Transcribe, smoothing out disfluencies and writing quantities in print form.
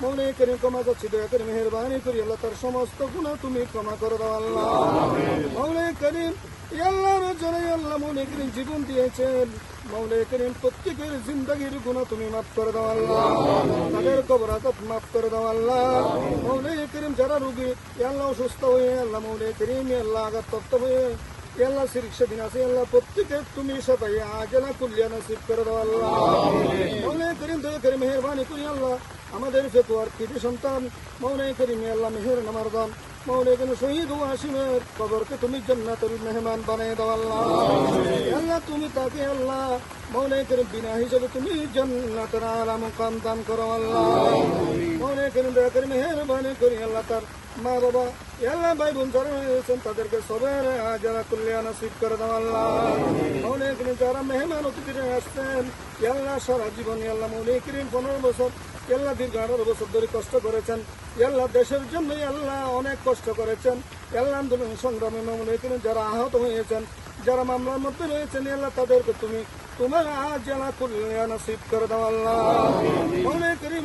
মৌলাই করিম ক্ষমা করছি, দয়া করে মেহেরবানি করি আল্লাহ তার সমস্ত গুনাহ তুমি ক্ষমা করে দাও আল্লাহ। মৌলাই করিম আল্লাহর জন্য আল্লাহ মৌলাই করিম জীবন দিয়েছেন, মৌলাই করিম প্রত্যেকের জিন্দেগির গুনাহ তুমি মাফ করে দাও আল্লাহ, তাদের কবর আযাব মাফ করে দাও আল্লাহ। মৌলাই করিম যারা রোগী আল্লাহ অসুস্থ হয়ে আল্লাহ মৌলাই করিম আল্লাহ আঘাতপ্রাপ্ত হয়ে আল্লাহ শিরক সেদিন আছে আল্লাহ প্রত্যেকে তুমি সবাই আজলা কুল্লিয়া নসিব করে দাও আল্লাহ। মৌলাই করিম দয়া করে মেহেরবানি করি আল্লাহ আমাদের ফেতুয়ার কৃতি সন্তান মৌলাই করিম আল্লাহ মেহের নামারদান মৌলাই করিম শহীদ ও হাসিমের কবরকে তুমি জান্নাতুল মেহমান বানিয়ে দাও আল্লাহ। আল্লাহ তুমি তাকে আল্লাহ মৌলাই করিম বিনা হিসাবে তুমি জান্নাতের আলা মুকাম দান করো আল্লাহ। মৌলাই করিম দয়া করে মেহেরবানি করি আল্লাহ তার মা বাবা আল্লাহ ভাই বোন যারা রয়েছেন তাদেরকে সবের যারা কল্যাণ নসিব করে দাও আল্লাহ। মৌলাই করিম যারা মেহমান অতিথিরা আসছেন আল্লাহ সারা জীবন আল্লাহ মৌলাই করিম 15 বছর আল্লাহ দীর্ঘ 18 বছর ধরে কষ্ট করেছেন আল্লাহ দেশের জন্য আল্লাহ অনেক কষ্ট করেছেন আল্লাহ আন্দোলন সংগ্রামে মৌলাই করিম যারা আহত হয়েছেন যারা মামলার মধ্যে রয়েছেন আল্লাহ তাদেরকে তুমি তোমার আজ আল্লাহ কল্যাণ নসিব করে দাও আল্লাহ। মৌলাই করিম